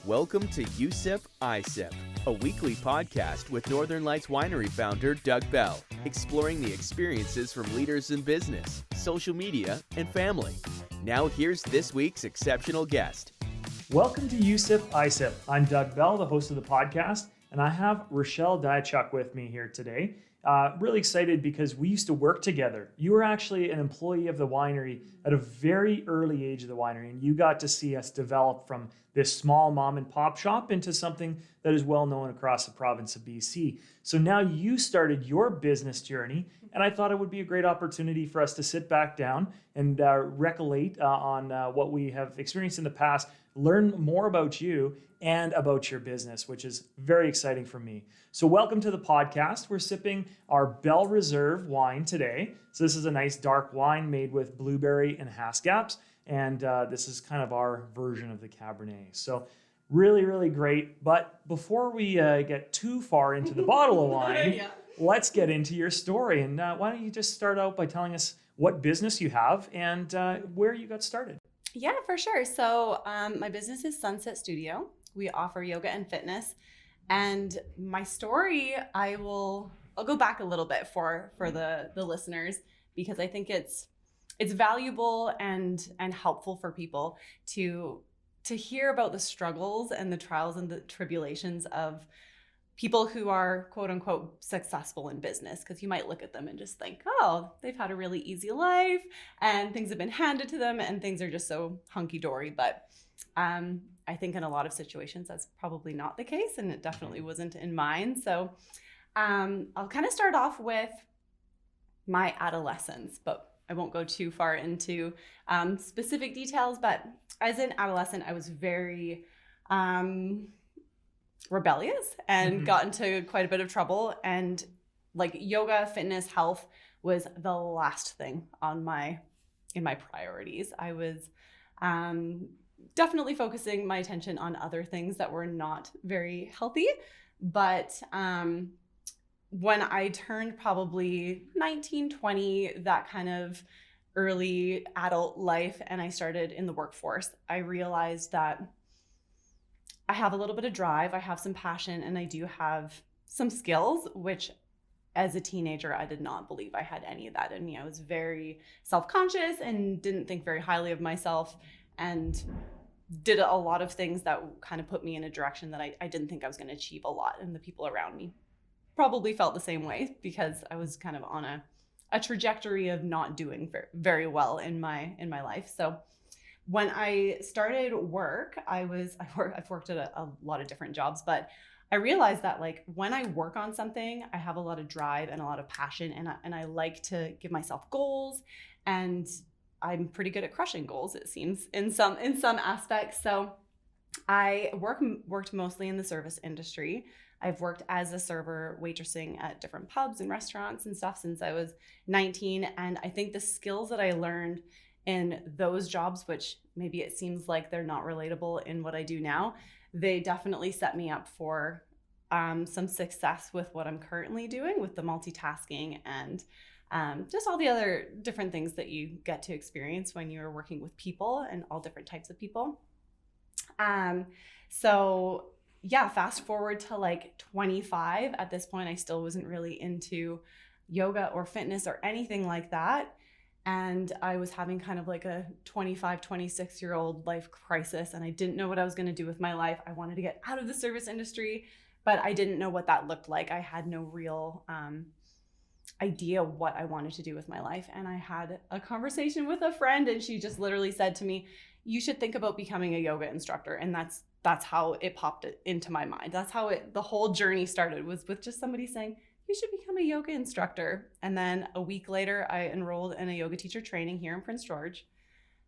Welcome to USIP ISIP, a weekly podcast with Northern Lights Winery founder Doug Bell, exploring the experiences from leaders in business, social media, and family. Now here's this week's exceptional guest. Welcome to USIP ISIP. I'm Doug Bell, the host of the podcast, and I have Rachelle Diachuk with me here today. Really excited because we used to work together. You were actually an employee of the winery at a very early age of the winery, and you got to see us develop from this small mom and pop shop into something that is well known across the province of BC. So now you started your business journey, and I thought it would be a great opportunity for us to sit back down and recollate on what we have experienced in the past, learn more about you and about your business, which is very exciting for me. So welcome to the podcast. We're sipping our Bell Reserve wine today. So this is a nice dark wine made with blueberry and Haskap's. And this is kind of our version of the Cabernet. So really, really great. But before we get too far into the bottle of wine, Let's get into your story. And why don't you just start out by telling us what business you have and where you got started? Yeah, for sure. So my business is Sunset Studio. We offer yoga and fitness. And my story, I'll go back a little bit for the listeners, because I think it's valuable and helpful for people to hear about the struggles and the trials and the tribulations of people who are quote unquote successful in business, because you might look at them and just think, oh, they've had a really easy life and things have been handed to them and things are just so hunky-dory. But I think in a lot of situations that's probably not the case, and it definitely wasn't in mine. So I'll kind of start off with my adolescence, but I won't go too far into specific details. But as an adolescent, I was very rebellious and got into quite a bit of trouble, and like yoga, fitness, health was the last thing on in my priorities. I was definitely focusing my attention on other things that were not very healthy. But when I turned probably 19, 20, that kind of early adult life, and I started in the workforce, I realized that I have a little bit of drive, I have some passion, and I do have some skills, which as a teenager, I did not believe I had any of that in me. I was very self-conscious and didn't think very highly of myself, and did a lot of things that kind of put me in a direction that I didn't think I was going to achieve a lot. And the people around me probably felt the same way, because I was kind of on a trajectory of not doing very well in my life. So when I started work, I've worked at a lot of different jobs, but I realized that like when I work on something, I have a lot of drive and a lot of passion, and I like to give myself goals, and I'm pretty good at crushing goals, it seems, in some aspects. So I worked mostly in the service industry. I've worked as a server, waitressing at different pubs and restaurants and stuff since I was 19. And I think the skills that I learned in those jobs, which maybe it seems like they're not relatable in what I do now, they definitely set me up for some success with what I'm currently doing with the multitasking and just all the other different things that you get to experience when you're working with people and all different types of people. So yeah, fast forward to like 25. At this point, I still wasn't really into yoga or fitness or anything like that. And I was having kind of like a 25, 26-year-old life crisis, and I didn't know what I was going to do with my life. I wanted to get out of the service industry, but I didn't know what that looked like. I had no real idea what I wanted to do with my life. And I had a conversation with a friend, and she just literally said to me, you should think about becoming a yoga instructor. And that's how it popped into my mind. That's how the whole journey started, was with just somebody saying, you should become a yoga instructor. And then a week later, I enrolled in a yoga teacher training here in Prince George.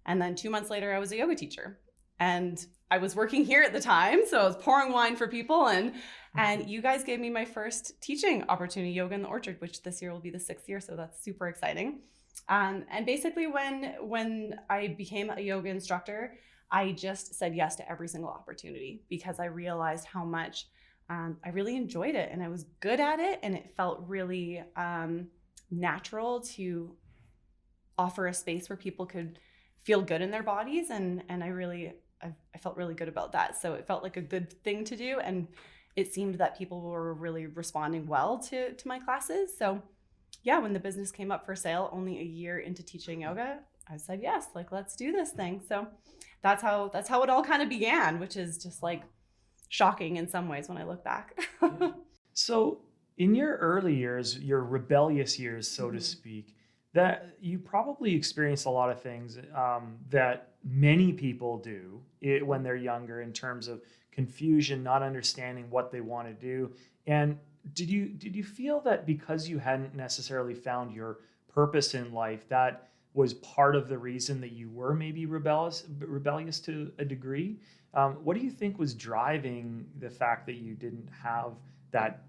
And then 2 months later, I was a yoga teacher. And I was working here at the time, so I was pouring wine for people. And you guys gave me my first teaching opportunity, Yoga in the Orchard, which this year will be the 6th year. So that's super exciting. And basically when I became a yoga instructor, I just said yes to every single opportunity, because I realized how much I really enjoyed it and I was good at it, and it felt really natural to offer a space where people could feel good in their bodies, and I I felt really good about that. So it felt like a good thing to do. And it seemed that people were really responding well to my classes. So yeah, when the business came up for sale, only a year into teaching yoga, I said, yes, like, let's do this thing. So that's how it all kind of began, which is just like shocking in some ways when I look back. Yeah. So in your early years, your rebellious years, so to speak, that you probably experienced a lot of things that many people do when they're younger, in terms of confusion, not understanding what they want to do. And did you feel that because you hadn't necessarily found your purpose in life, that was part of the reason that you were maybe rebellious to a degree? What do you think was driving the fact that you didn't have that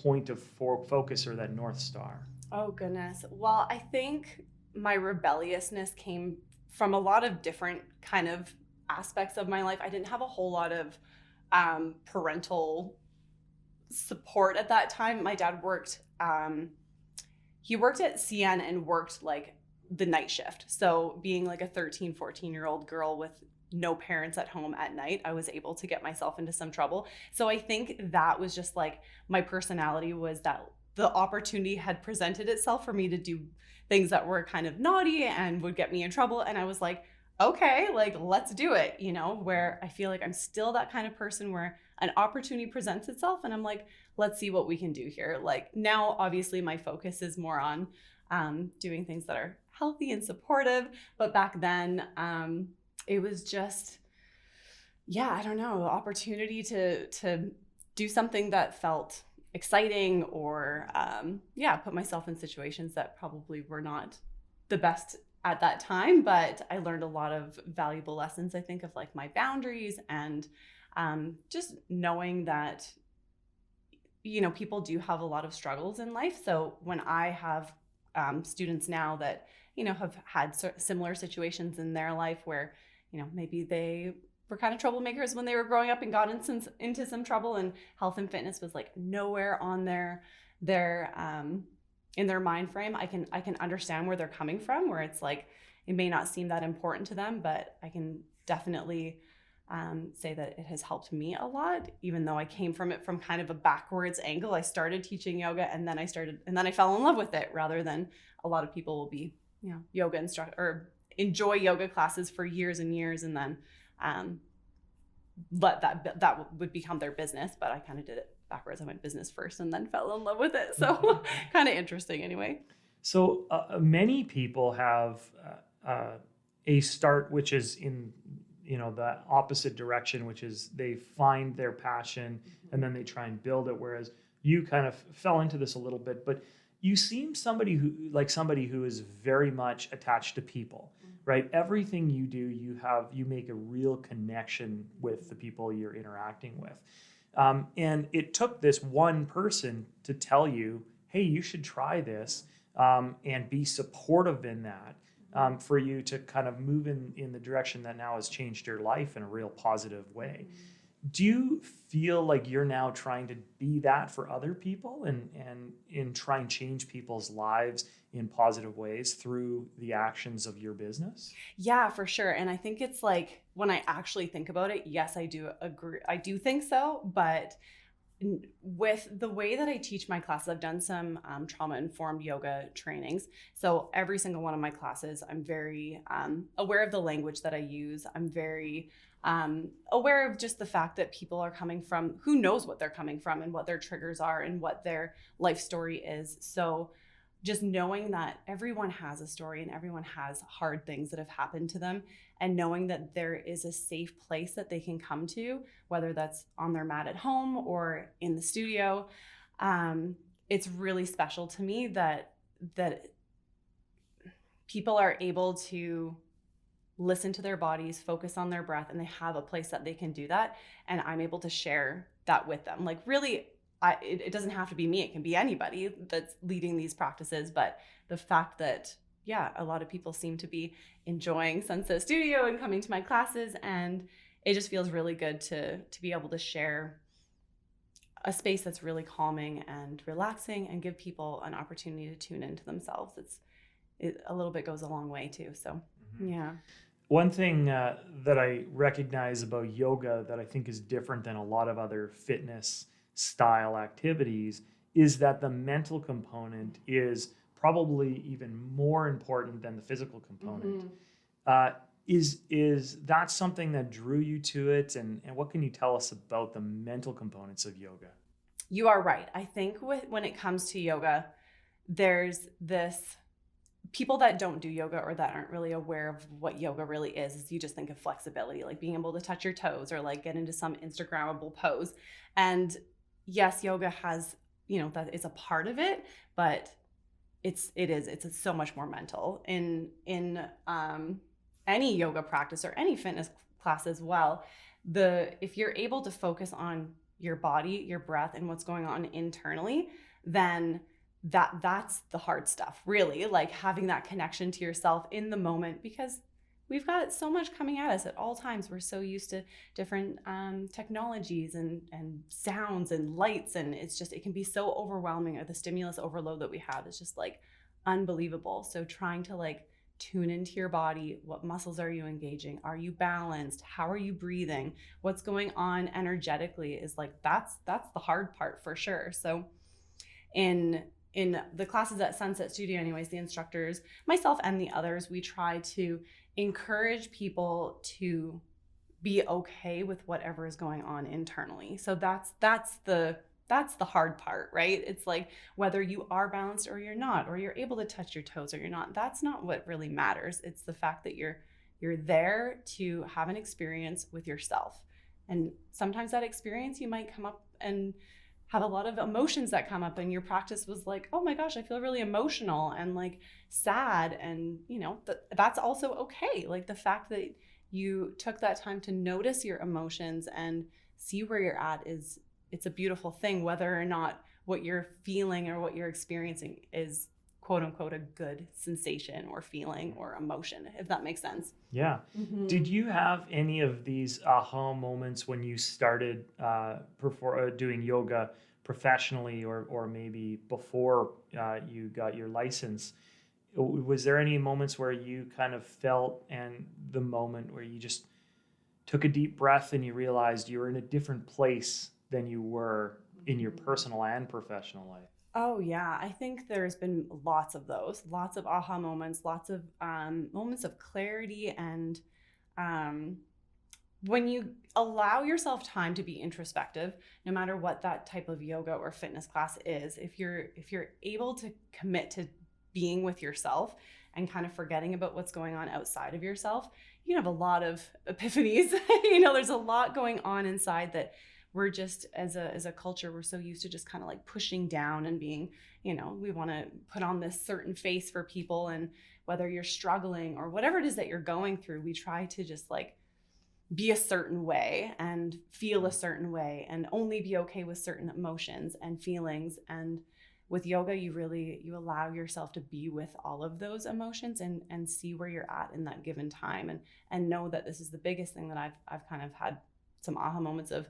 point of focus or that North Star? Oh, goodness. Well, I think my rebelliousness came from a lot of different kind of aspects of my life. I didn't have a whole lot of parental support at that time. My dad worked, he worked at CN and worked like the night shift. So being like a 13, 14-year-old girl with no parents at home at night, I was able to get myself into some trouble. So I think that was just like my personality, was that the opportunity had presented itself for me to do things that were kind of naughty and would get me in trouble. And I was like, okay, like, let's do it, you know, where I feel like I'm still that kind of person where an opportunity presents itself and I'm like, let's see what we can do here. Like, now, obviously, my focus is more on doing things that are healthy and supportive. But back then, it was just, yeah, I don't know, the opportunity to do something that felt exciting, or put myself in situations that probably were not the best at that time. But I learned a lot of valuable lessons, I think, of like my boundaries and just knowing that, you know, people do have a lot of struggles in life. So when I have students now that, you know, have had similar situations in their life where, you know, maybe they were kind of troublemakers when they were growing up and got into some trouble, and health and fitness was like nowhere on their in their mind frame. I can understand where they're coming from, where it's like it may not seem that important to them, but I can definitely say that it has helped me a lot, even though I came from it from kind of a backwards angle. I started teaching yoga and then I fell in love with it, rather than a lot of people will be, you know, yoga instructor or enjoy yoga classes for years and years and then let that would become their business. But I kind of did it backwards. I went business first and then fell in love with it. So kind of interesting anyway. So many people have a start which is in, you know, the opposite direction, which is they find their passion and then they try and build it. Whereas you kind of fell into this a little bit, but you seem somebody who is very much attached to people, right? Everything you do, you make a real connection with the people you're interacting with. And it took this one person to tell you, hey, you should try this, and be supportive in that, for you to kind of move in the direction that now has changed your life in a real positive way. Do you feel like you're now trying to be that for other people and try and change people's lives in positive ways through the actions of your business? Yeah, for sure. And I think it's like, when I actually think about it, yes, I do agree. I do think so. But with the way that I teach my classes, I've done some trauma-informed yoga trainings. So every single one of my classes, I'm very aware of the language that I use. I'm very aware of just the fact that people are coming from, who knows what they're coming from and what their triggers are and what their life story is. So just knowing that everyone has a story and everyone has hard things that have happened to them, and knowing that there is a safe place that they can come to, whether that's on their mat at home or in the studio. It's really special to me that people are able to listen to their bodies, focus on their breath, and they have a place that they can do that. And I'm able to share that with them. Like, really, it doesn't have to be me. It can be anybody that's leading these practices. But the fact that, yeah, a lot of people seem to be enjoying Sunset Studio and coming to my classes, and it just feels really good to be able to share a space that's really calming and relaxing and give people an opportunity to tune into themselves. It a little bit goes a long way too. So, yeah. One thing that I recognize about yoga that I think is different than a lot of other fitness style activities is that the mental component is probably even more important than the physical component. Is that something that drew you to it? And what can you tell us about the mental components of yoga? You are right. I think when it comes to yoga, there's this people that don't do yoga or that aren't really aware of what yoga really is you just think of flexibility, like being able to touch your toes or like get into some Instagrammable pose. And yes, yoga has, that is a part of it, but it's so much more mental in any yoga practice or any fitness class as well. If you're able to focus on your body, your breath, and what's going on internally, then that's the hard stuff, really, like having that connection to yourself in the moment, because we've got so much coming at us at all times. We're so used to different technologies and sounds and lights, and it can be so overwhelming, or the stimulus overload that we have is just like unbelievable. So trying to like tune into your body. What muscles are you engaging? Are you balanced? How are you breathing? What's going on energetically is like, that's the hard part for sure. So in the classes at Sunset Studio anyways, the instructors, myself and the others, we try to encourage people to be okay with whatever is going on internally. So that's the hard part, right? It's like whether you are balanced or you're not, or you're able to touch your toes or you're not, that's not what really matters. It's the fact that you're there to have an experience with yourself. And sometimes that experience, you might come up and have a lot of emotions that come up, and your practice was like, oh my gosh, I feel really emotional and like sad. And that's also okay. Like the fact that you took that time to notice your emotions and see where you're at it's a beautiful thing, whether or not what you're feeling or what you're experiencing is quote unquote a good sensation or feeling or emotion, if that makes sense. Yeah. Mm-hmm. Did you have any of these aha moments when you started doing yoga professionally, or maybe before you got your license? Was there any moments where you kind of felt, and the moment where you just took a deep breath and you realized you were in a different place than you were in your personal and professional life? Oh yeah, I think there's been lots of those, lots of aha moments, lots of moments of clarity. And when you allow yourself time to be introspective, no matter what that type of yoga or fitness class is, if you're able to commit to being with yourself and kind of forgetting about what's going on outside of yourself, you can have a lot of epiphanies. There's a lot going on inside that we're just, as a culture, we're so used to just kind of like pushing down and being, we want to put on this certain face for people. And whether you're struggling or whatever it is that you're going through, we try to just like be a certain way and feel a certain way and only be okay with certain emotions and feelings. And with yoga, you allow yourself to be with all of those emotions and see where you're at in that given time, and know that this is the biggest thing that I've kind of had some aha moments of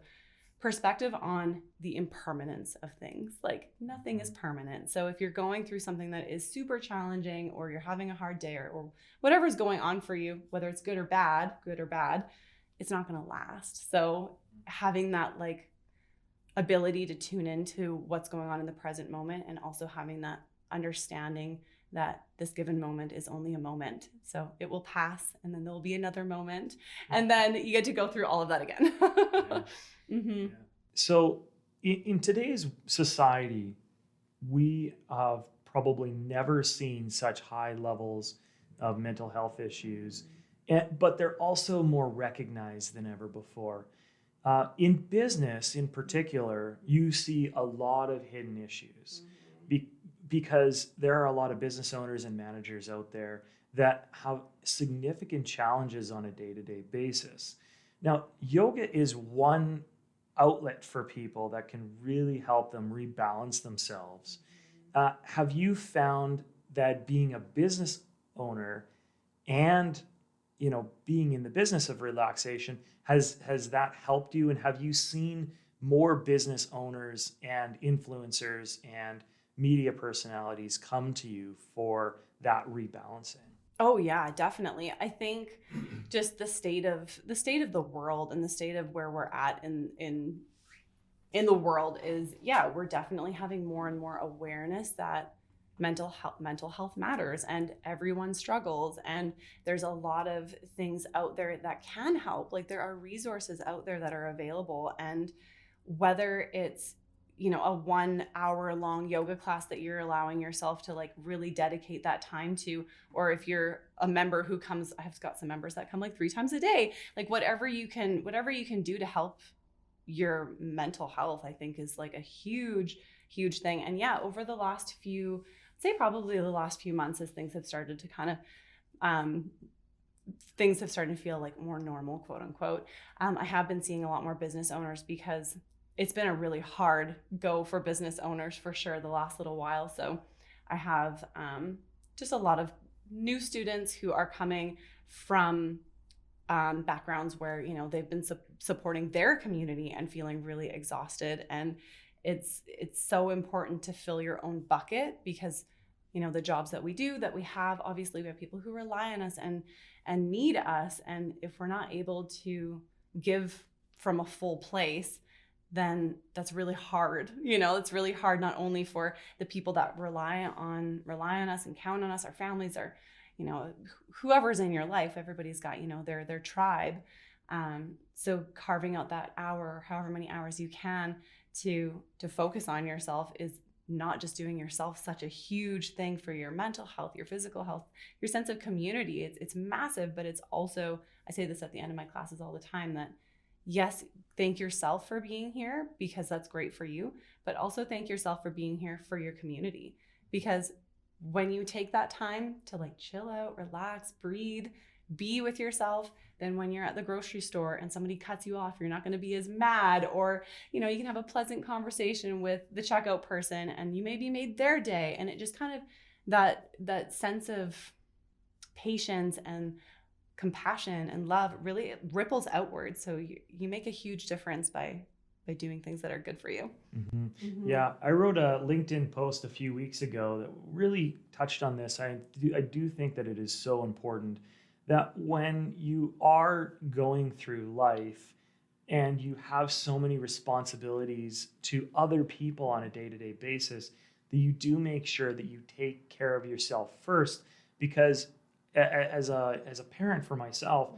perspective on the impermanence of things. Like nothing is permanent. So if you're going through something that is super challenging, or you're having a hard day, or whatever's going on for you, whether it's good or bad, it's not going to last. So having that like ability to tune into what's going on in the present moment, and also having that understanding that this given moment is only a moment. So it will pass, and then there will be another moment, and then you get to go through all of that again. Yeah. Mm-hmm. Yeah. So in today's society, we have probably never seen such high levels of mental health issues, but they're also more recognized than ever before. In business in particular, you see a lot of hidden issues because there are a lot of business owners and managers out there that have significant challenges on a day-to-day basis. Now, yoga is one outlet for people that can really help them rebalance themselves. Have you found that being a business owner and being in the business of relaxation, has that helped you? And have you seen more business owners and influencers and media personalities come to you for that rebalancing? Oh yeah, definitely. I think just the state of the world and the state of where we're at in the world is, yeah, we're definitely having more and more awareness that mental health matters and everyone struggles, and there's a lot of things out there that can help. Like there are resources out there that are available, and whether it's, you know, a 1 hour long yoga class that you're allowing yourself to like really dedicate that time to, or if you're a member who comes, I've got some members that come like 3 times a day, like whatever you can do to help your mental health, I think is like a huge thing. And yeah, over the last few, I'd say probably the last few months, as things have started to kind of things have started to feel like more normal, quote unquote, I have been seeing a lot more business owners, because it's been a really hard go for business owners for sure the last little while. So I have just a lot of new students who are coming from backgrounds where, you know, they've been supporting their community and feeling really exhausted. And it's so important to fill your own bucket, because, you know, the jobs that we do, that we have, obviously we have people who rely on us and need us. And if we're not able to give from a full place, then that's really hard. You know, it's really hard not only for the people that rely on us and count on us, our families, our, you know, whoever's in your life, everybody's got, you know, their tribe. So carving out that hour, however many hours you can, to focus on yourself is not just doing yourself such a huge thing for your mental health, your physical health, your sense of community. It's massive, but it's also, I say this at the end of my classes all the time, that yes, thank yourself for being here, because that's great for you, but also thank yourself for being here for your community. Because when you take that time to like chill out, relax, breathe, be with yourself, then when you're at the grocery store and somebody cuts you off, you're not going to be as mad, or, you know, you can have a pleasant conversation with the checkout person and you maybe made their day. And it just kind of, that sense of patience and compassion and love really ripples outwards. So you make a huge difference by doing things that are good for you. Mm-hmm. Mm-hmm. Yeah, I wrote a LinkedIn post a few weeks ago that really touched on this. I do think that it is so important that when you are going through life and you have so many responsibilities to other people on a day-to-day basis, that you do make sure that you take care of yourself first. Because as a parent for myself,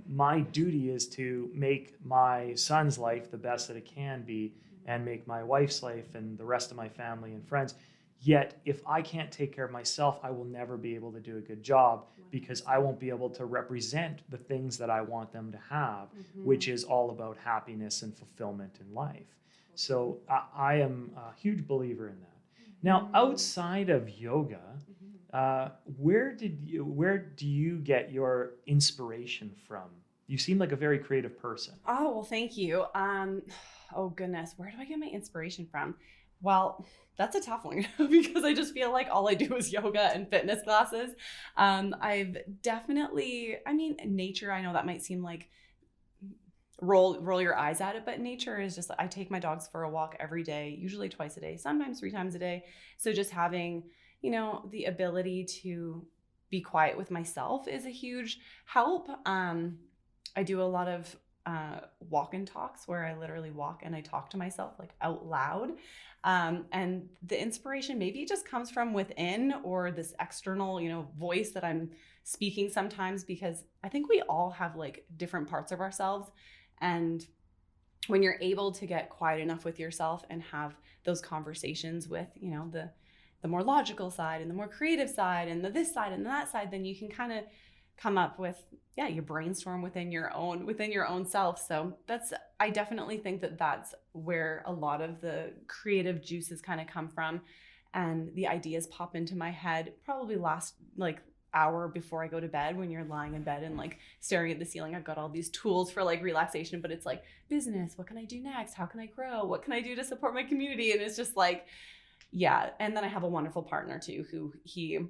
my duty is to make my son's life the best that it can be, and make my wife's life and the rest of my family and friends. Yet, if I can't take care of myself, I will never be able to do a good job, because I won't be able to represent the things that I want them to have, which is all about happiness and fulfillment in life. So I am a huge believer in that. Now, outside of yoga, where do you get your inspiration from? You seem like a very creative person. Oh, well, thank you. Oh goodness, where do I get my inspiration from? Well, that's a tough one because I just feel like all I do is yoga and fitness classes. I've definitely, I mean, nature, I know that might seem like roll your eyes at it, but nature is just, I take my dogs for a walk every day, usually twice a day, sometimes 3 times a day. So just having, you know, the ability to be quiet with myself is a huge help. I do a lot of walk and talks where I literally walk and I talk to myself like out loud. And the inspiration, maybe it just comes from within, or this external, you know, voice that I'm speaking sometimes, because I think we all have like different parts of ourselves. And when you're able to get quiet enough with yourself and have those conversations with, you know, the more logical side and the more creative side and the this side and that side, then you can kind of come up with, yeah, you brainstorm within your own self. So I definitely think that that's where a lot of the creative juices kind of come from, and the ideas pop into my head probably last like hour before I go to bed, when you're lying in bed and like staring at the ceiling. I've got all these tools for like relaxation, but it's like business, what can I do next? How can I grow? What can I do to support my community? And it's just like, yeah. And then I have a wonderful partner too, who he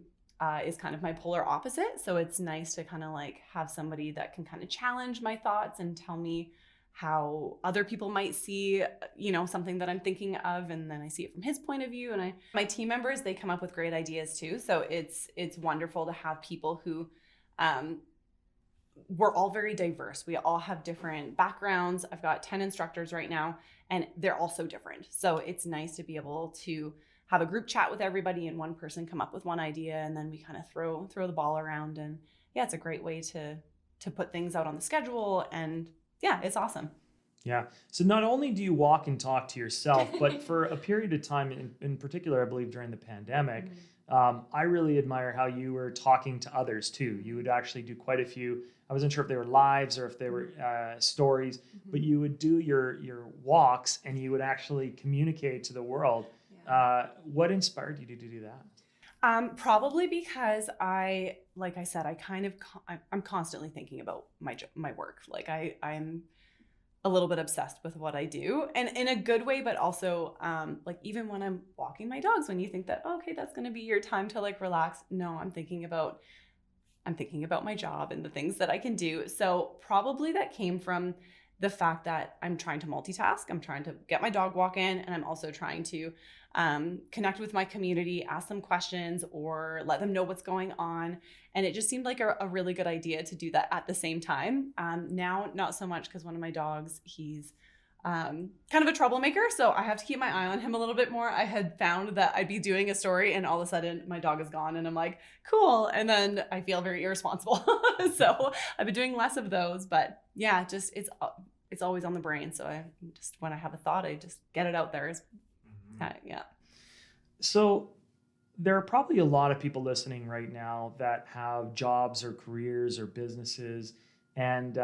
is kind of my polar opposite. So it's nice to kind of like have somebody that can kind of challenge my thoughts and tell me how other people might see, you know, something that I'm thinking of, and then I see it from his point of view. And my team members, they come up with great ideas too. So it's wonderful to have people who we're all very diverse. We all have different backgrounds. I've got 10 instructors right now, and they're all so different. So it's nice to be able to have a group chat with everybody and one person come up with one idea, and then we kind of throw the ball around. And yeah, it's a great way to put things out on the schedule. And yeah, it's awesome. Yeah. So not only do you walk and talk to yourself, but for a period of time, in particular, I believe during the pandemic, I really admire how you were talking to others too. You would actually do quite a few. I wasn't sure if they were lives or if they were stories, but you would do your walks and you would actually communicate to the world. Yeah. What inspired you to do that? Probably because like I said, I'm constantly thinking about my work. Like I'm a little bit obsessed with what I do, and in a good way, but also like even when I'm walking my dogs, when you think that, okay, that's going to be your time to like relax. No, I'm thinking about my job and the things that I can do. So probably that came from the fact that I'm trying to multitask. I'm trying to get my dog walk in, and I'm also trying to connect with my community, ask them questions, or let them know what's going on. And it just seemed like a really good idea to do that at the same time. Now, not so much, because one of my dogs, he's kind of a troublemaker, so I have to keep my eye on him a little bit more. I had found that I'd be doing a story and all of a sudden my dog is gone and I'm like, cool. And then I feel very irresponsible. So I've been doing less of those, but yeah, just it's always on the brain. So I just, when I have a thought, I just get it out there. Yeah. So there are probably a lot of people listening right now that have jobs or careers or businesses, and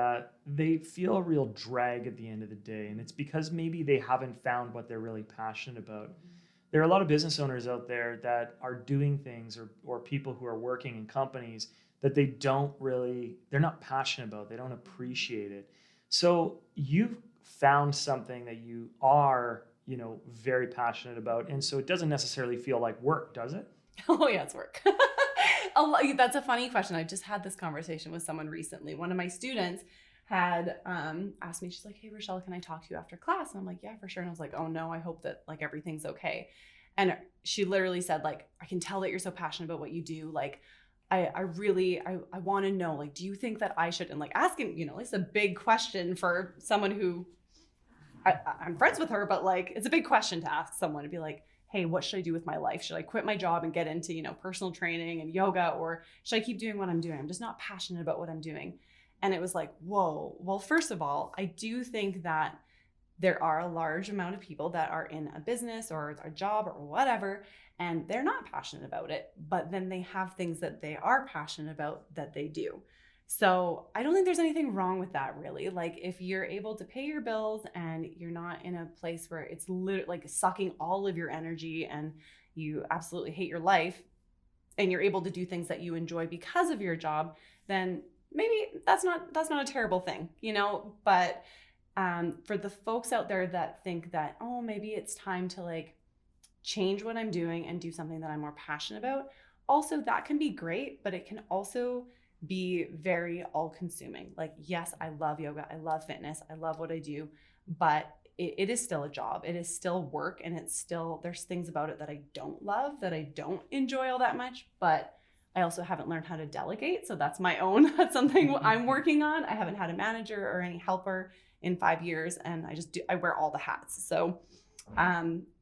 they feel a real drag at the end of the day. And it's because maybe they haven't found what they're really passionate about. There are a lot of business owners out there that are doing things, or people who are working in companies that they're not passionate about. They don't appreciate it. So you've found something that you are, very passionate about. And so it doesn't necessarily feel like work, does it? Oh yeah, it's work. That's a funny question. I just had this conversation with someone recently. One of my students had asked me, she's like, hey, Rachelle, can I talk to you after class? And I'm like, yeah, for sure. And I was like, oh no, I hope that like everything's okay. And she literally said, like, I can tell that you're so passionate about what you do. Like, I really want to know, like, do you think that I should, and like asking, it's a big question for someone who I'm friends with her, but like, it's a big question to ask someone, to be like, hey, what should I do with my life? Should I quit my job and get into, personal training and yoga, or should I keep doing what I'm doing? I'm just not passionate about what I'm doing. And it was like, whoa. Well, first of all, I do think that there are a large amount of people that are in a business or a job or whatever, and they're not passionate about it, but then they have things that they are passionate about that they do. So I don't think there's anything wrong with that, really. Like, if you're able to pay your bills and you're not in a place where it's literally like sucking all of your energy and you absolutely hate your life, and you're able to do things that you enjoy because of your job, then maybe that's not a terrible thing, But for the folks out there that think that, oh, maybe it's time to like change what I'm doing and do something that I'm more passionate about, also that can be great, but it can also be very all-consuming. Like, yes, I love yoga, I love fitness, I love what I do, but it is still a job. It is still work, and there's things about it that I don't love, that I don't enjoy all that much, but I also haven't learned how to delegate. So that's that's something I'm working on. I haven't had a manager or any helper in 5 years, and I wear all the hats. So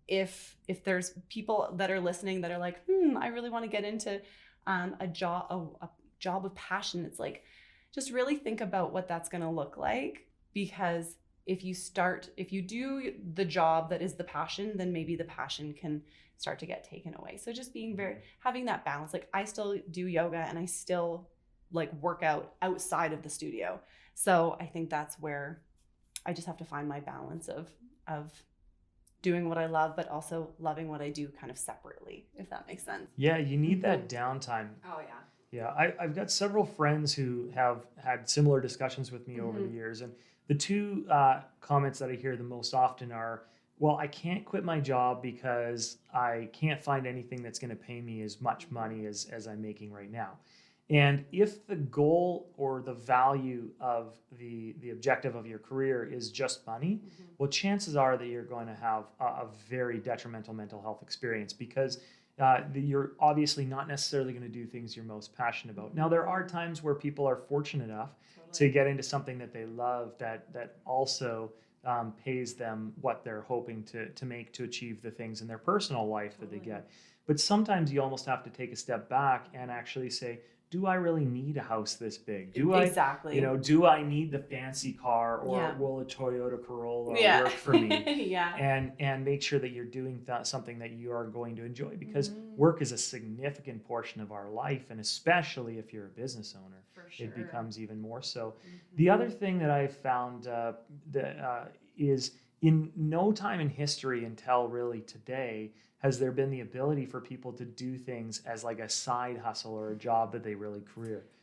if there's people that are listening that are like, I really want to get into a job of passion, it's like, just really think about what that's going to look like. Because if you do the job that is the passion, then maybe the passion can start to get taken away. So just having that balance. Like, I still do yoga and I still like work out outside of the studio. So I think that's where I just have to find my balance of doing what I love, but also loving what I do kind of separately, if that makes sense. Yeah, you need that downtime. Oh yeah. Yeah, I've got several friends who have had similar discussions with me over the years. And the two comments that I hear the most often are, well, I can't quit my job because I can't find anything that's going to pay me as much money as I'm making right now. And if the goal or the value of the objective of your career is just money, well, chances are that you're going to have a very detrimental mental health experience, because you're obviously not necessarily going to do things you're most passionate about. Now, there are times where people are fortunate enough to get into something that they love that also pays them what they're hoping to make to achieve the things in their personal life that they get. But sometimes you almost have to take a step back and actually say, do I really need a house this big? Exactly. Do I need the fancy car, or will a Toyota Corolla work for me? And make sure that you're doing something that you are going to enjoy, because work is a significant portion of our life, and especially if you're a business owner, it becomes even more so. The other thing that I've found is in no time in history until really today has there been the ability for people to do things as like a side hustle or a job that they really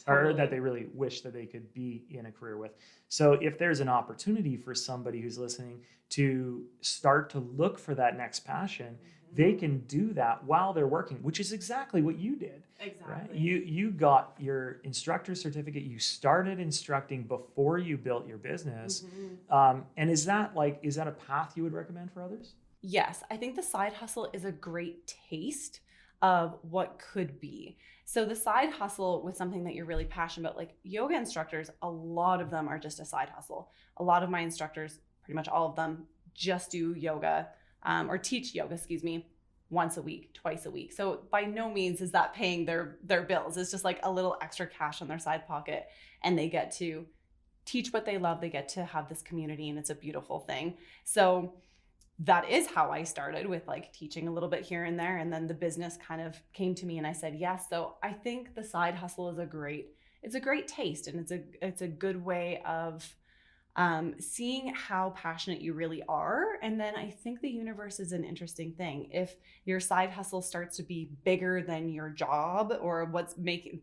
or that they really wish that they could be in a career with. So if there's an opportunity for somebody who's listening to start to look for that next passion, they can do that while they're working, which is exactly what you did. Exactly. Right? You got your instructor certificate. You started instructing before you built your business. And is that a path you would recommend for others? Yes, I think the side hustle is a great taste of what could be. So the side hustle with something that you're really passionate about, like yoga instructors, a lot of them are just a side hustle. A lot of my instructors, pretty much all of them, just do yoga or teach yoga, once a week, twice a week. So by no means is that paying their bills. It's just like a little extra cash in their side pocket, and they get to teach what they love. They get to have this community, and it's a beautiful thing. So that is how I started, with like teaching a little bit here and there. And then the business kind of came to me and I said, yes. So I think the side hustle is a great taste, and it's a good way of seeing how passionate you really are. And then I think the universe is an interesting thing. If your side hustle starts to be bigger than your job or what's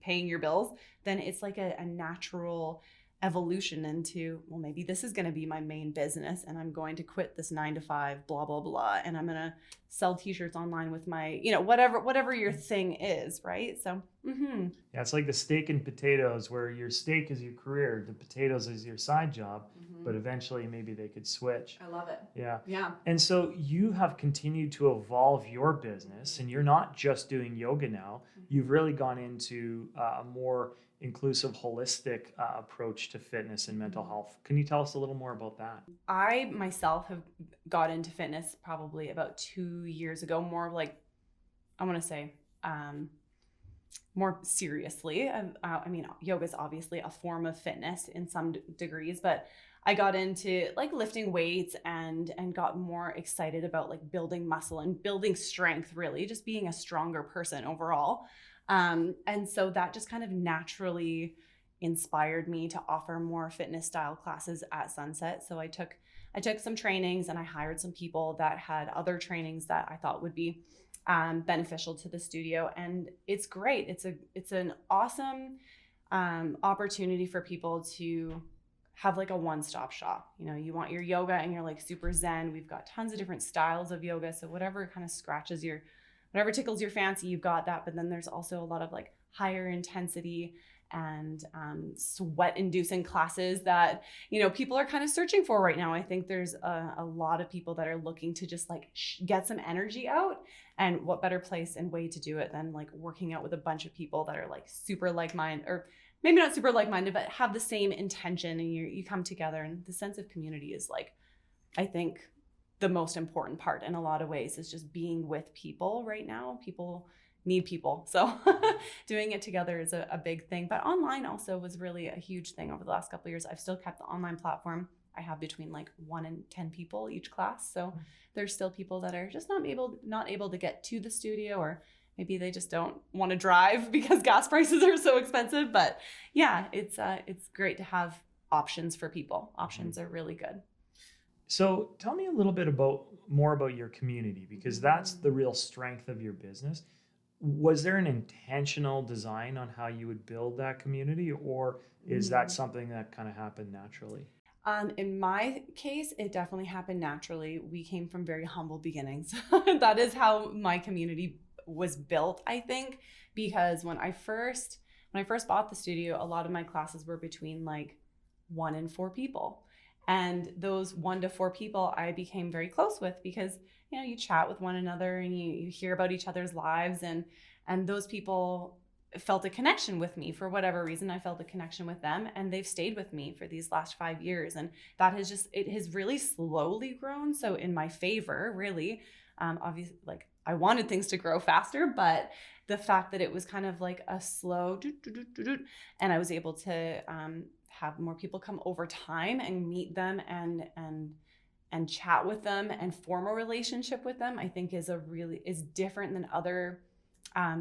paying your bills, then it's like a natural evolution into, well, maybe this is going to be my main business, and I'm going to quit this 9-to-5, blah, blah, blah. And I'm going to sell t-shirts online with my, whatever your thing is. Right. So, yeah, it's like the steak and potatoes, where your steak is your career, the potatoes is your side job, but eventually maybe they could switch. I love it. Yeah. Yeah. And so you have continued to evolve your business, and you're not just doing yoga now. You've really gone into a more inclusive, holistic approach to fitness and mental health. Can you tell us a little more about that? I myself have got into fitness probably about 2 years ago, more like, I want to say, more seriously. I mean, yoga is obviously a form of fitness in some degrees, but I got into like lifting weights and got more excited about like building muscle and building strength, really just being a stronger person overall. And so that just kind of naturally inspired me to offer more fitness style classes at Sunset. So I took some trainings, and I hired some people that had other trainings that I thought would be beneficial to the studio. And it's great. It's an awesome opportunity for people to have like a one-stop shop. You want your yoga and you're like super zen. We've got tons of different styles of yoga. So whatever kind of whatever tickles your fancy, you've got that. But then there's also a lot of like higher intensity and sweat-inducing classes that people are kind of searching for right now. I think there's a lot of people that are looking to just like get some energy out, and what better place and way to do it than like working out with a bunch of people that are like super like-minded, or maybe not super like-minded, but have the same intention, and you come together. And the sense of community is like, I think, the most important part in a lot of ways, is just being with people right now. People need people. So doing it together is a big thing. But online also was really a huge thing over the last couple of years. I've still kept the online platform. I have between like 1 and 10 people each class. So there's still people that are just not able to get to the studio, or maybe they just don't want to drive because gas prices are so expensive. But yeah, it's great to have options for people. Options are really good. So tell me a little bit more about your community, because that's the real strength of your business. Was there an intentional design on how you would build that community, or is that something that kind of happened naturally? In my case, it definitely happened naturally. We came from very humble beginnings. That is how my community was built, I think, because when I first bought the studio, a lot of my classes were between like 1 and 4 people. And those 1 to 4 people I became very close with because, you chat with one another and you hear about each other's lives, and those people felt a connection with me for whatever reason. I felt a connection with them, and they've stayed with me for these last 5 years. And that it has really slowly grown. So in my favor, really, obviously, like I wanted things to grow faster, but the fact that it was kind of like a slow and I was able to have more people come over time and meet them and chat with them and form a relationship with them, I think is different than other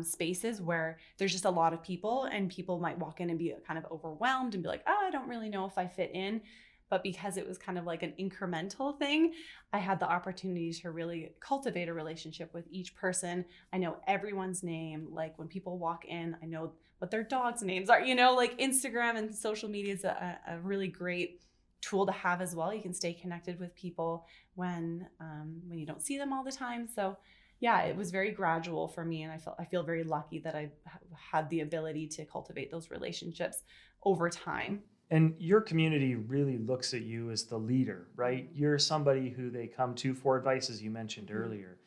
spaces where there's just a lot of people and people might walk in and be kind of overwhelmed and be like, oh, I don't really know if I fit in. But because it was kind of like an incremental thing, I had the opportunity to really cultivate a relationship with each person. I know everyone's name. Like when people walk in, I know what their dogs' names are. Like Instagram and social media is a really great tool to have as well. You can stay connected with people when you don't see them all the time. So yeah, it was very gradual for me, and I feel very lucky that I had the ability to cultivate those relationships over time. And your community really looks at you as the leader, right? You're somebody who they come to for advice, as you mentioned earlier.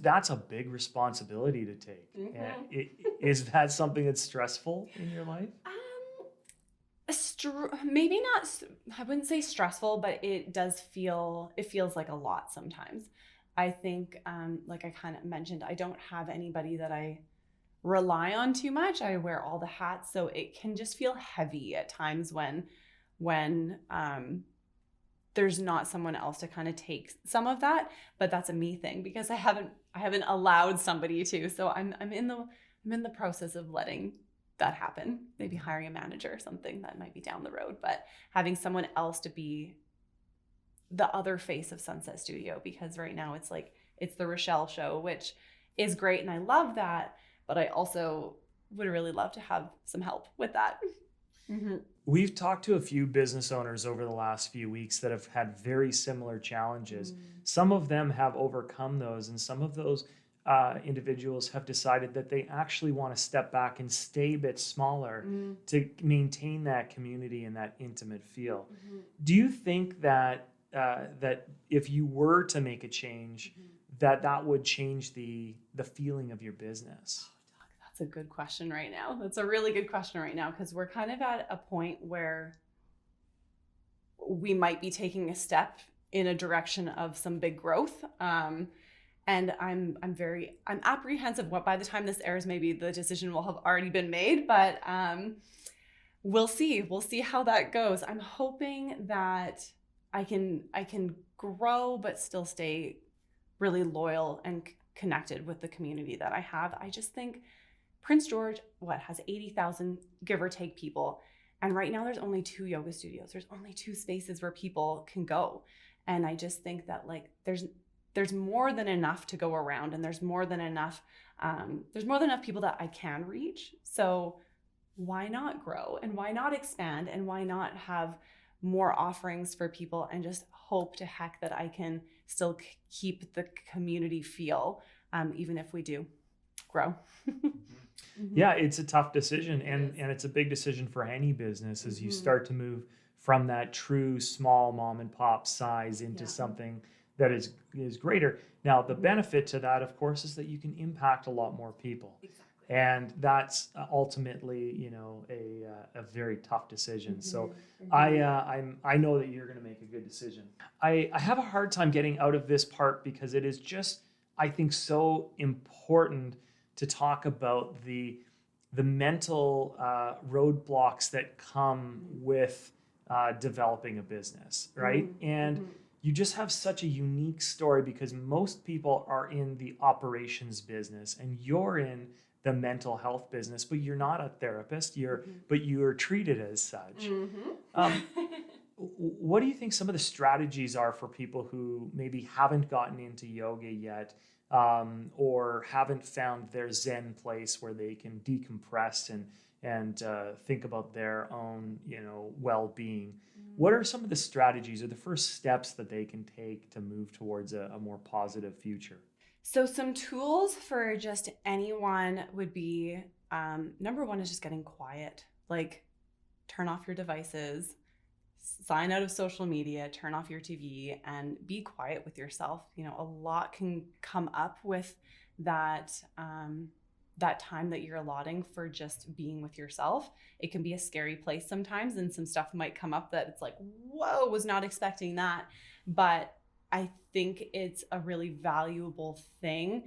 That's a big responsibility to take. Is that something that's stressful in your life? Maybe not. I wouldn't say stressful, but it feels like a lot sometimes. I think, like I kind of mentioned, I don't have anybody that I rely on too much. I wear all the hats, so it can just feel heavy at times when there's not someone else to kind of take some of that. But that's a me thing because I haven't allowed somebody to. So I'm in the process of letting that happen. Maybe hiring a manager or something that might be down the road, but having someone else to be the other face of Sunset Studio, because right now it's the Rachelle show, which is great and I love that. But I also would really love to have some help with that. We've talked to a few business owners over the last few weeks that have had very similar challenges. Some of them have overcome those, and some of those individuals have decided that they actually want to step back and stay a bit smaller to maintain that community and that intimate feel. Do you think that if you were to make a change, that would change the feeling of your business? That's a good question right now. That's a really good question right now, because we're kind of at a point where we might be taking a step in a direction of some big growth. And I'm apprehensive what by the time this airs, maybe the decision will have already been made, but we'll see. We'll see how that goes. I'm hoping that I can grow, but still stay really loyal and connected with the community that I have. I just think Prince George, has 80,000, give or take, people. And right now there's only 2 yoga studios. There's only 2 spaces where people can go. And I just think that there's more than enough to go around, and there's more than enough people that I can reach. So why not grow, and why not expand, and why not have more offerings for people, and just hope to heck that I can still keep the community feel, even if we do grow. Yeah, it's a tough decision, and it's a big decision for any business as you start to move from that true small mom and pop size into something that is greater. Now, the benefit to that, of course, is that you can impact a lot more people. Exactly. And that's ultimately, a very tough decision. So I know that you're going to make a good decision. I have a hard time getting out of this part because it is just, I think, so important to talk about the mental roadblocks that come with developing a business, right? And you just have such a unique story because most people are in the operations business and you're in the mental health business, but you're not a therapist, but you're treated as such. What do you think some of the strategies are for people who maybe haven't gotten into yoga yet, or haven't found their Zen place where they can decompress and think about their own, well-being? What are some of the strategies or the first steps that they can take to move towards a more positive future? So some tools for just anyone would be, number one is just getting quiet. Like, turn off your devices, sign out of social media, turn off your TV, and be quiet with yourself. You know, a lot can come up with that that time that you're allotting for just being with yourself. It can be a scary place sometimes, and some stuff might come up that it's like, whoa, was not expecting that. But I think it's a really valuable thing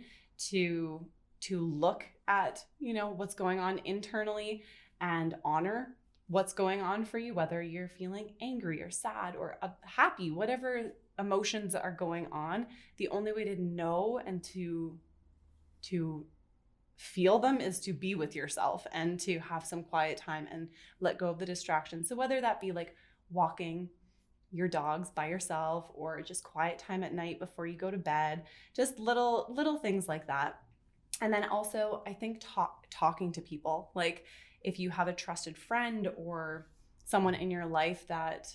to look at, you know, what's going on internally and honor what's going on for you, whether you're feeling angry or sad or happy, whatever emotions are going on. The only way to know and to feel them is to be with yourself and to have some quiet time and let go of the distractions. So whether that be like walking your dogs by yourself or just quiet time at night before you go to bed, just little things like that. And then also, I think talking to people, like if you have a trusted friend or someone in your life that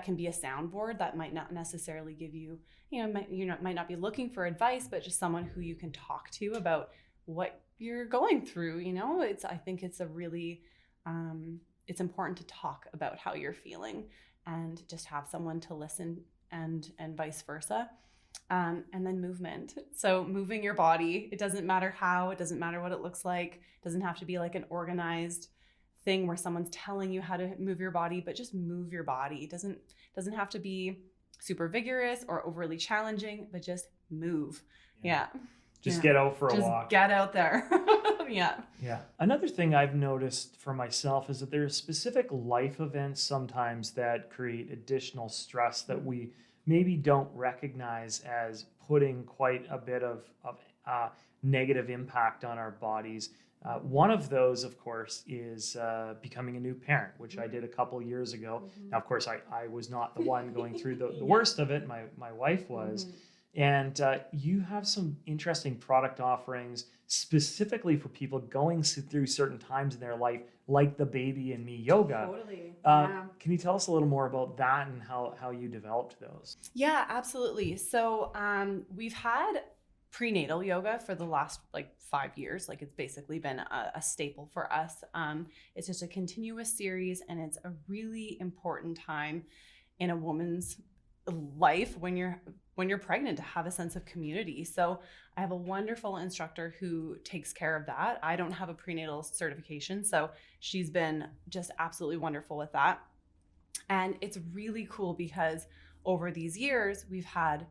can be a soundboard that might not necessarily give you, might not be looking for advice, but just someone who you can talk to about what you're going through. You know, I think it's a really, it's important to talk about how you're feeling and just have someone to listen and vice versa. And then movement. So moving your body, it doesn't matter how, it doesn't matter what it looks like. It doesn't have to be like an organized thing where someone's telling you how to move your body, but just move your body. It doesn't have to be super vigorous or overly challenging, but just move. Yeah. Just get out for a just walk. Get out there. Yeah. Another thing I've noticed for myself is that there's specific life events sometimes that create additional stress that we maybe don't recognize as putting quite a bit of negative impact on our bodies. One of those, of course, is becoming a new parent, which I did a couple years ago. Now, of course, I was not the one going through the worst of it. My wife was. And you have some interesting product offerings specifically for people going through certain times in their life, like the Baby and Me yoga. Totally. Can you tell us a little more about that and how you developed those? Yeah, absolutely. So we've had prenatal yoga for the last 5 years. Like it's basically been a staple for us. It's just a continuous series, and it's a really important time in a woman's life when you're pregnant to have a sense of community. So I have a wonderful instructor who takes care of that. I don't have a prenatal certification, so she's been just absolutely wonderful with that. And it's really cool because over these years, we've had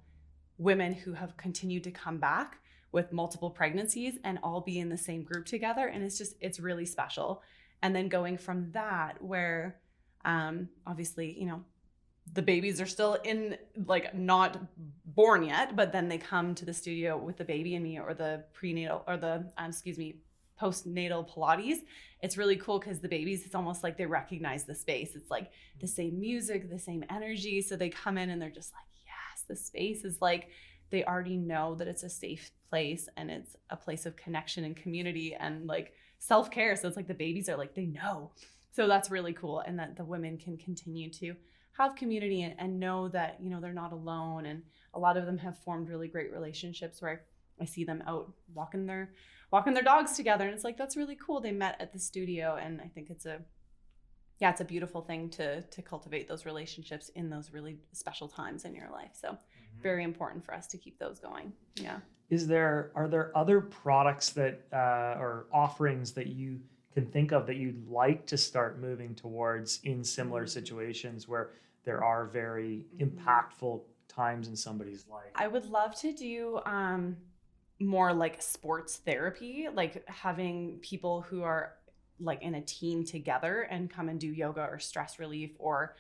women who have continued to come back with multiple pregnancies and all be in the same group together. And it's really special. And then going from that, where obviously, the babies are still not born yet, but then they come to the studio with the Baby and Me or the prenatal or the, postnatal Pilates. It's really cool because the babies, it's almost like they recognize the space. It's like the same music, the same energy. So they come in and they're just like, yes, the space is like, they already know that it's a safe place and it's a place of connection and community and like self-care. So it's like the babies are like, they know. So that's really cool. And that the women can continue to have community and know that, they're not alone. And a lot of them have formed really great relationships where I see them out walking their dogs together. And it's like, that's really cool. They met at the studio. And I think it's a beautiful thing to cultivate those relationships in those really special times in your life. So very important for us to keep those going. Yeah. Are there other products that, or offerings that you can think of that you'd like to start moving towards in similar situations where there are very impactful times in somebody's life? I would love to do more like sports therapy, like having people who are like in a team together and come and do yoga or stress relief or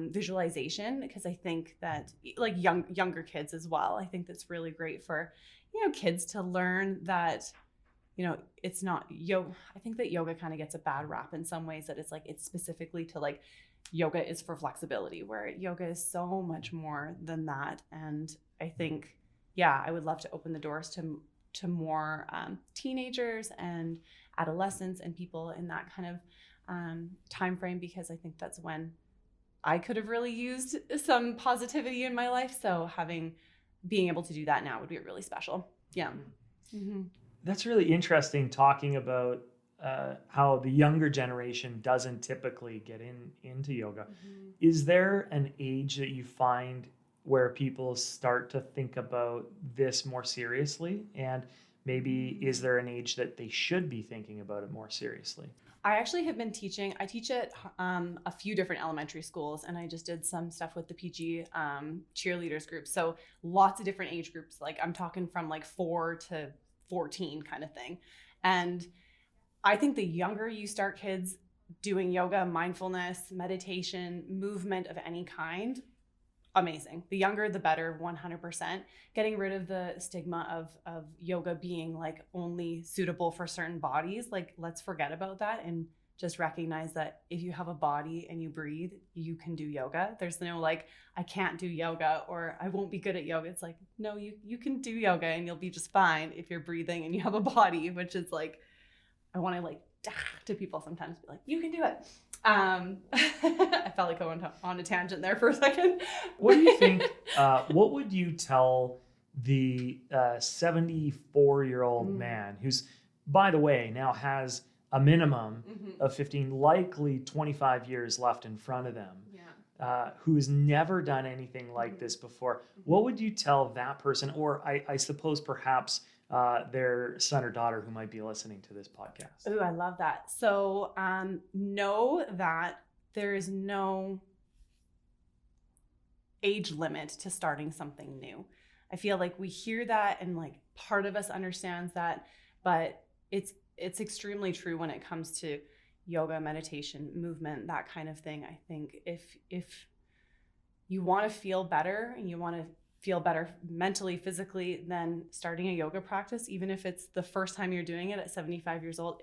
visualization, because I think that like younger kids as well, I think that's really great for kids to learn that it's not yoga. I think that yoga kind of gets a bad rap in some ways, that it's specifically to like yoga is for flexibility, where yoga is so much more than that. And I think, I would love to open the doors to more teenagers and adolescents and people in that kind of time frame, because I think that's when I could have really used some positivity in my life. So being able to do that now would be really special. Yeah. Mm-hmm. That's really interesting, talking about how the younger generation doesn't typically get into yoga. Is there an age that you find where people start to think about this more seriously? And maybe is there an age that they should be thinking about it more seriously? I actually have been teaching. I teach at a few different elementary schools, and I just did some stuff with the PG cheerleaders group. So lots of different age groups. Like I'm talking from like 4 to 14 kind of thing. And I think the younger you start kids doing yoga, mindfulness, meditation, movement of any kind, amazing. The younger, the better, 100%. Getting rid of the stigma of yoga being like only suitable for certain bodies. Like, let's forget about that and just recognize that if you have a body and you breathe, you can do yoga. There's no like, I can't do yoga or I won't be good at yoga. It's like, no, you can do yoga and you'll be just fine if you're breathing and you have a body, which is like, I want to like to people sometimes be like, you can do it. I felt like I went on a tangent there for a second. What do you think? What would you tell the 74-year-old man who's, by the way, now has a minimum of 15, likely 25 years left in front of them, who's never done anything like this before? What would you tell that person? Or I suppose perhaps their son or daughter who might be listening to this podcast? Ooh, I love that. So know that there is no age limit to starting something new. I feel like we hear that and like part of us understands that, but it's extremely true when it comes to yoga, meditation, movement, that kind of thing. I think if you want to feel better and you want to feel better mentally, physically, then starting a yoga practice, even if it's the first time you're doing it at 75 years old,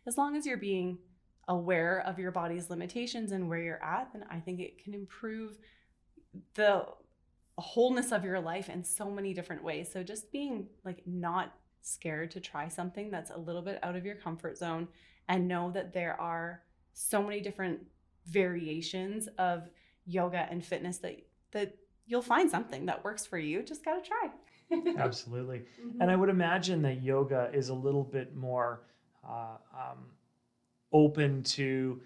as long as you're being aware of your body's limitations and where you're at, then I think it can improve the wholeness of your life in so many different ways. So just being like not scared to try something that's a little bit out of your comfort zone and know that there are so many different variations of yoga and fitness that you'll find something that works for you. Just got to try. Absolutely. And I would imagine that yoga is a little bit more open to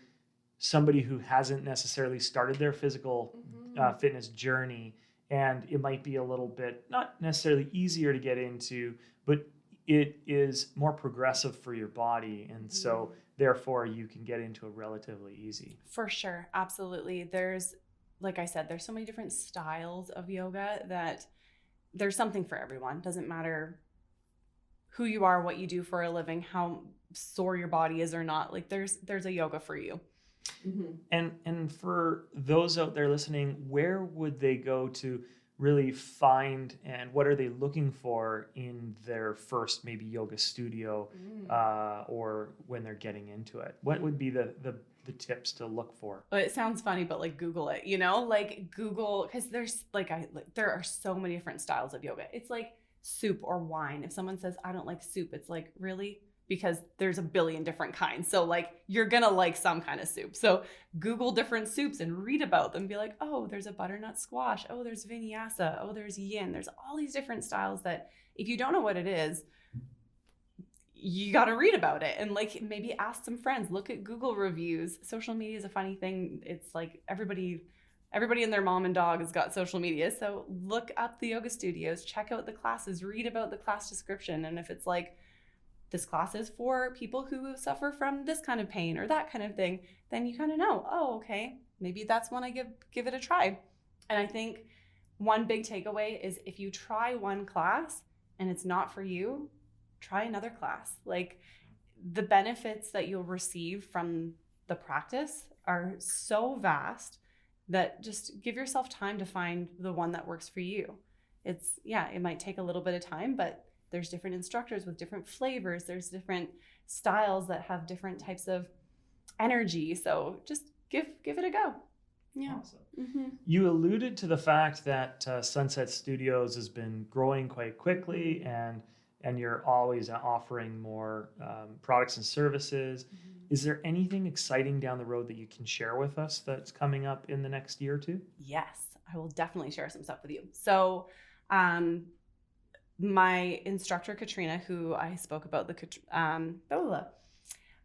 somebody who hasn't necessarily started their physical fitness journey. And it might be a little bit, not necessarily easier to get into, but it is more progressive for your body. And so therefore you can get into it relatively easy. For sure. Absolutely. Like I said, there's so many different styles of yoga that there's something for everyone. Doesn't matter who you are, what you do for a living, how sore your body is or not. Like there's a yoga for you. And for those out there listening, where would they go to really find, and what are they looking for in their first maybe yoga studio or when they're getting into it? What would be the tips to look for? Well, it sounds funny, but like Google it, like Google, because there's there are so many different styles of yoga. It's like soup or wine. If someone says, I don't like soup, it's like, really? Because there's a billion different kinds. So like, you're gonna like some kind of soup. So Google different soups and read about them. Be like, oh, there's a butternut squash. Oh, there's vinyasa. Oh, there's yin. There's all these different styles that if you don't know what it is, you got to read about it and like maybe ask some friends, look at Google reviews. Social media is a funny thing. It's like everybody and their mom and dog has got social media. So look up the yoga studios, check out the classes, read about the class description. And if it's like, this class is for people who suffer from this kind of pain or that kind of thing, then you kind of know, oh, okay, maybe that's when I give it a try. And I think one big takeaway is if you try one class and it's not for you, try another class. Like the benefits that you'll receive from the practice are so vast that just give yourself time to find the one that works for you. It might take a little bit of time, but there's different instructors with different flavors. There's different styles that have different types of energy. So just give it a go. Yeah. Awesome. You alluded to the fact that Sunset Studios has been growing quite quickly and you're always offering more products and services. Is there anything exciting down the road that you can share with us that's coming up in the next year or two? Yes, I will definitely share some stuff with you. So my instructor, Katrina, who I spoke about,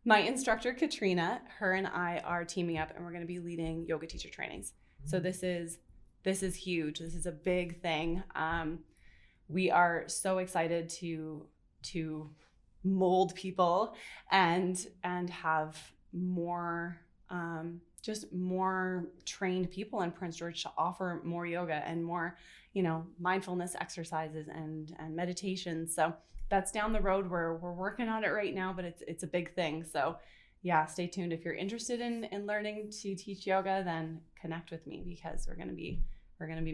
My instructor, Katrina, her and I are teaming up, and we're going to be leading yoga teacher trainings. So this is huge. This is a big thing. We are so excited to mold people and have more just more trained people in Prince George to offer more yoga and more, mindfulness exercises and meditation. So that's down the road. We're working on it right now, but it's a big thing. So yeah, stay tuned. If you're interested in learning to teach yoga, then connect with me, because we're gonna be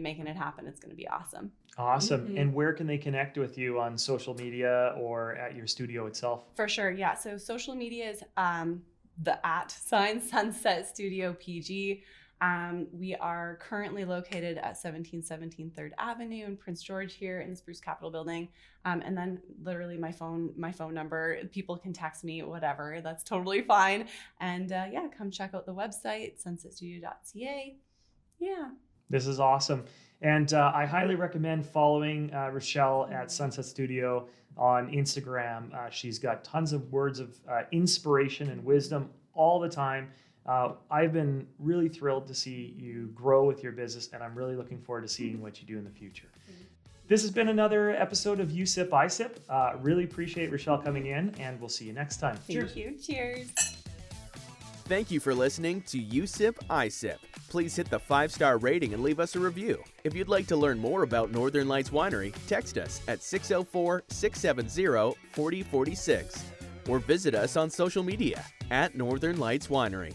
making it happen. It's gonna be awesome. Awesome. Mm-hmm. And where can they connect with you on social media or at your studio itself? For sure. Yeah. So social media is the @ Sunset Studio PG. We are currently located at 1717 3rd Avenue in Prince George here in the Spruce Capitol building. And then literally my phone number, people can text me, whatever, that's totally fine. And come check out the website, sunsetstudio.ca. Yeah. This is awesome. And I highly recommend following Rachelle at Sunset Studio on Instagram. She's got tons of words of inspiration and wisdom all the time. I've been really thrilled to see you grow with your business, and I'm really looking forward to seeing what you do in the future. This has been another episode of You Sip, I Sip. Really appreciate Rachelle coming in, and we'll see you next time. Thank you. Cheers. Thank you for listening to You Sip, I Sip. Please hit the 5-star rating and leave us a review. If you'd like to learn more about Northern Lights Winery, text us at 604-670-4046 or visit us on social media at Northern Lights Winery.